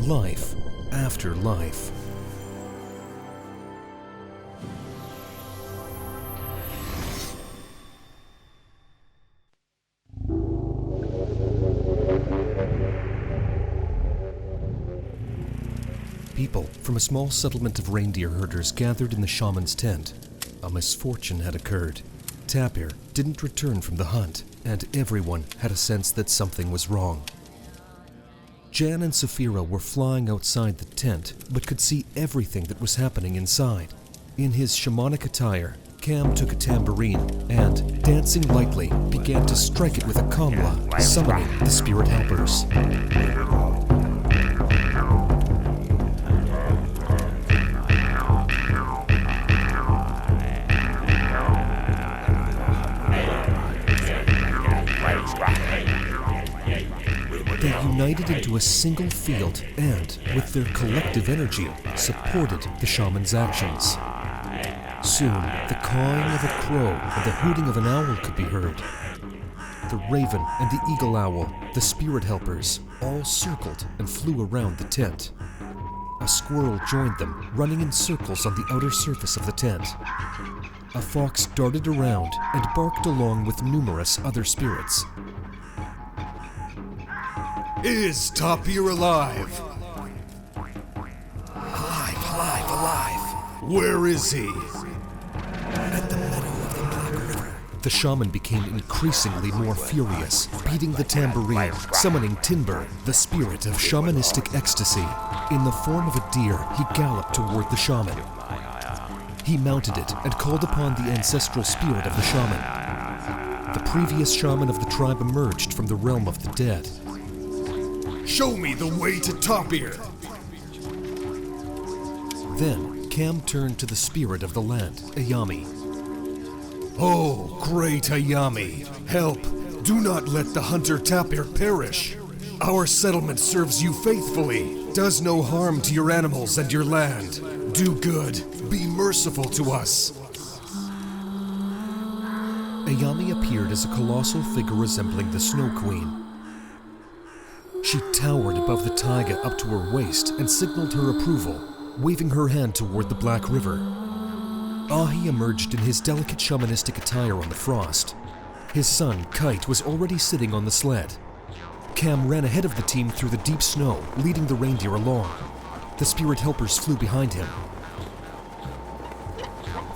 Life after life. People from a small settlement of reindeer herders gathered in the shaman's tent. A misfortune had occurred. Tapir didn't return from the hunt, and everyone had a sense that something was wrong. Jan and Saphira were flying outside the tent, but could see everything that was happening inside. In his shamanic attire, Cam took a tambourine and, dancing lightly, began to strike it with a kamla, summoning the spirit helpers. They united into a single field and, with their collective energy, supported the shaman's actions. Soon, the cawing of a crow and the hooting of an owl could be heard. The raven and the eagle owl, the spirit helpers, all circled and flew around the tent. A squirrel joined them, running in circles on the outer surface of the tent. A fox darted around and barked along with numerous other spirits. Is Tapir alive? Alive. Where is he? At the meadow of the Black River. The shaman became increasingly more furious, beating the tambourine, summoning Timber, the spirit of shamanistic ecstasy. In the form of a deer, he galloped toward the shaman. He mounted it and called upon the ancestral spirit of the shaman. The previous shaman of the tribe emerged from the realm of the dead. Show me the way to Tapir! Then, Cam turned to the spirit of the land, Ayami. Oh, great Ayami, help! Do not let the hunter Tapir perish! Our settlement serves you faithfully, does no harm to your animals and your land. Do good, be merciful to us. Ayami appeared as a colossal figure resembling the Snow Queen. She towered above the taiga up to her waist and signaled her approval, waving her hand toward the Black River. Ahi emerged in his delicate shamanistic attire on the frost. His son, Kite, was already sitting on the sled. Cam ran ahead of the team through the deep snow, leading the reindeer along. The spirit helpers flew behind him.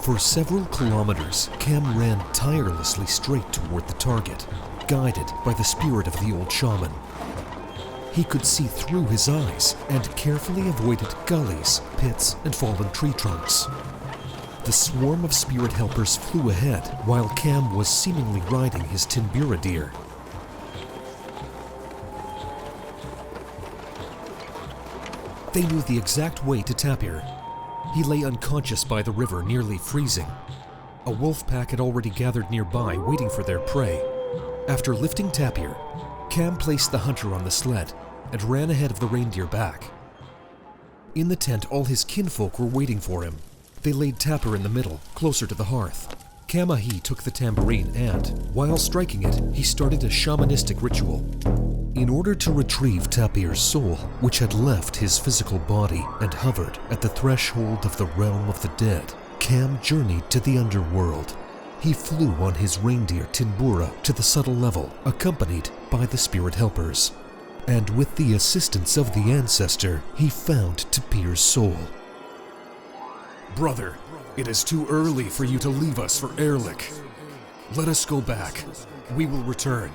For several kilometers, Cam ran tirelessly straight toward the target, guided by the spirit of the old shaman. He could see through his eyes and carefully avoided gullies, pits, and fallen tree trunks. The swarm of spirit helpers flew ahead while Cam was seemingly riding his Timbira deer. They knew the exact way to Tapir. He lay unconscious by the river, nearly freezing. A wolf pack had already gathered nearby, waiting for their prey. After lifting Tapir, Cam placed the hunter on the sled and ran ahead of the reindeer back. In the tent, all his kinfolk were waiting for him. They laid Tapir in the middle, closer to the hearth. Kamahi took the tambourine and, while striking it, he started a shamanistic ritual. In order to retrieve Tapir's soul, which had left his physical body and hovered at the threshold of the realm of the dead, Cam journeyed to the underworld. He flew on his reindeer Timbura to the subtle level, accompanied by the spirit helpers. And with the assistance of the ancestor, he found Tapir's soul. Brother, it is too early for you to leave us for Erlich. Let us go back. We will return.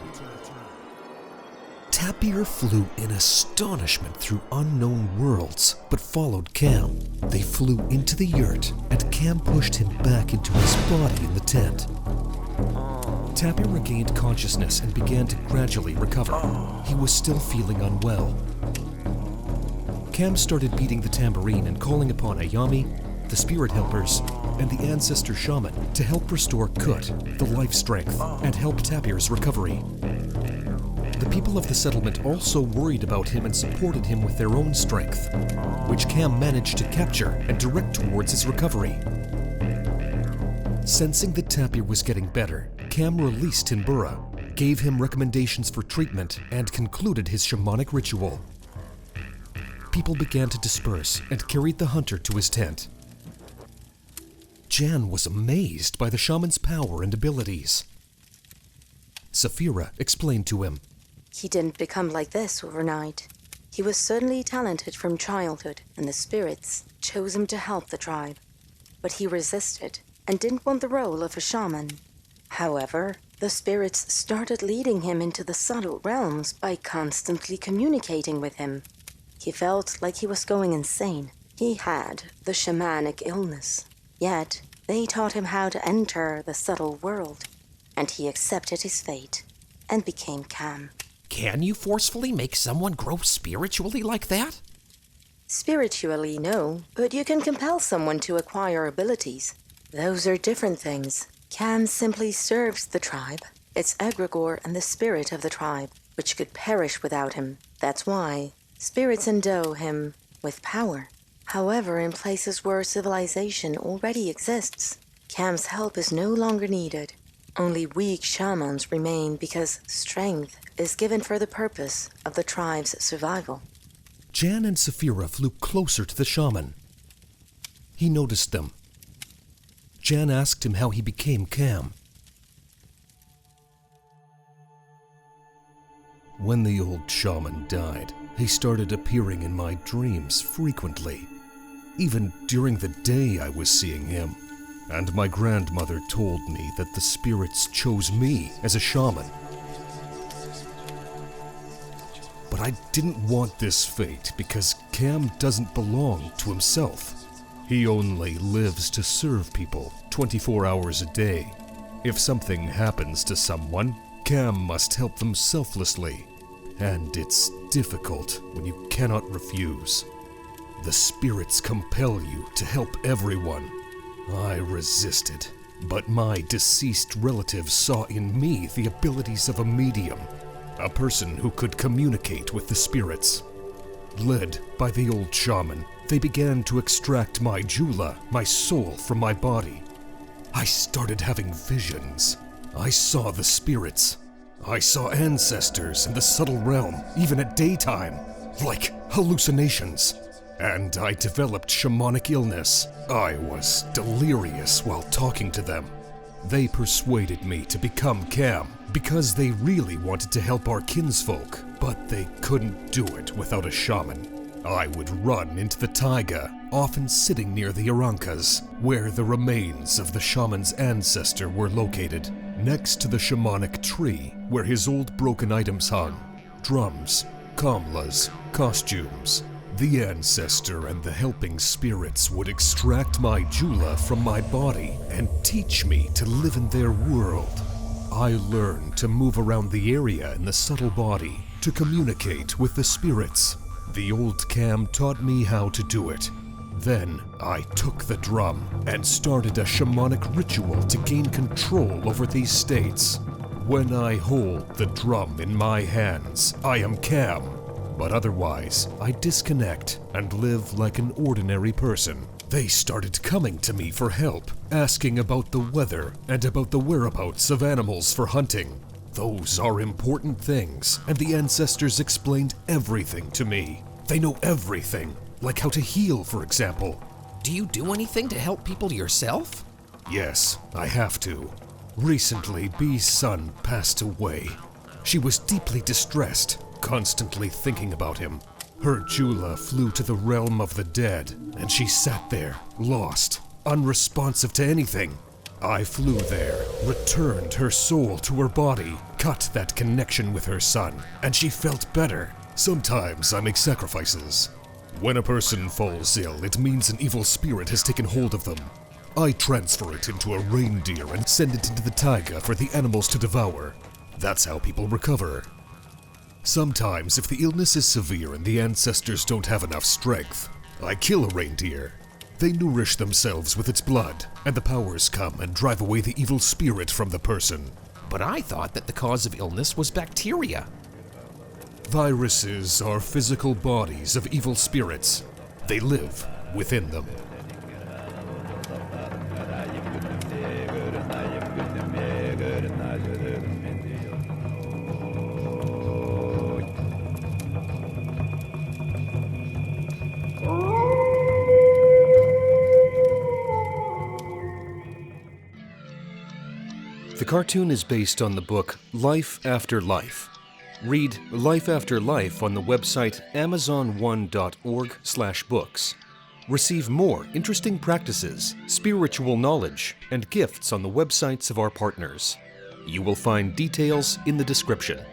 Tapir flew in astonishment through unknown worlds, but followed Cam. They flew into the yurt, and Cam pushed him back into his body in the tent. Tapir regained consciousness and began to gradually recover. He was still feeling unwell. Cam started beating the tambourine and calling upon Ayami, the spirit helpers, and the ancestor shaman to help restore Kut, the life strength, and help Tapir's recovery. The people of the settlement also worried about him and supported him with their own strength, which Cam managed to capture and direct towards his recovery. Sensing that Tapir was getting better, Cam released Timbura, gave him recommendations for treatment, and concluded his shamanic ritual. people began to disperse and carried the hunter to his tent. Jan was amazed by the shaman's power and abilities. Saphira explained to him, He didn't become like this overnight. He was certainly talented from childhood, and the spirits chose him to help the tribe. But he resisted and didn't want the role of a shaman. However, the spirits started leading him into the subtle realms by constantly communicating with him. He felt like he was going insane. He had the shamanic illness. Yet, they taught him how to enter the subtle world, and he accepted his fate and became calm. Can you forcefully make someone grow spiritually like that? Spiritually, no, but you can compel someone to acquire abilities. Those are different things. Cam simply serves the tribe, its egregore and the spirit of the tribe, which could perish without him. That's why spirits endow him with power. However, in places where civilization already exists, Cam's help is no longer needed. Only weak shamans remain because strength is given for the purpose of the tribe's survival. Jan and Saphira flew closer to the shaman. He noticed them. Jan asked him how he became Cam. When the old shaman died, he started appearing in my dreams frequently. Even during the day I was seeing him. And my grandmother told me that the spirits chose me as a shaman. But I didn't want this fate because Cam doesn't belong to himself. He only lives to serve people 24 hours a day. If something happens to someone, Cam must help them selflessly. And it's difficult when you cannot refuse. The spirits compel you to help everyone. I resisted, but my deceased relatives saw in me the abilities of a medium, a person who could communicate with the spirits. Led by the old shaman, they began to extract my jula, my soul, from my body. I started having visions. I saw the spirits. I saw ancestors in the subtle realm, even at daytime, like hallucinations. And I developed shamanic illness. I was delirious while talking to them. They persuaded me to become Cam because they really wanted to help our kinsfolk, but they couldn't do it without a shaman. I would run into the taiga, often sitting near the Arancas, where the remains of the shaman's ancestor were located, next to the shamanic tree where his old broken items hung. Drums, kamlas, costumes. The ancestor and the helping spirits would extract my jula from my body and teach me to live in their world. I learned to move around the area in the subtle body, to communicate with the spirits. The old Cam taught me how to do it. Then I took the drum and started a shamanic ritual to gain control over these states. When I hold the drum in my hands, I am Cam. But otherwise, I disconnect and live like an ordinary person. They started coming to me for help, asking about the weather and about the whereabouts of animals for hunting. Those are important things, and the ancestors explained everything to me. They know everything, like how to heal, for example. Do you do anything to help people yourself? Yes, I have to. Recently, B's son passed away. She was deeply distressed, constantly thinking about him. Her jula flew to the realm of the dead, and she sat there, lost, unresponsive to anything. I flew there, returned her soul to her body, cut that connection with her son, and she felt better. Sometimes I make sacrifices. When a person falls ill, it means an evil spirit has taken hold of them. I transfer it into a reindeer and send it into the taiga for the animals to devour. That's how people recover. Sometimes, if the illness is severe and the ancestors don't have enough strength, I kill a reindeer. They nourish themselves with its blood, and the powers come and drive away the evil spirit from the person. But I thought that the cause of illness was bacteria. Viruses are physical bodies of evil spirits. They live within them. The cartoon is based on the book Life After Life. Read Life After Life on the website amazon1.org/books. Receive more interesting practices, spiritual knowledge, and gifts on the websites of our partners. You will find details in the description.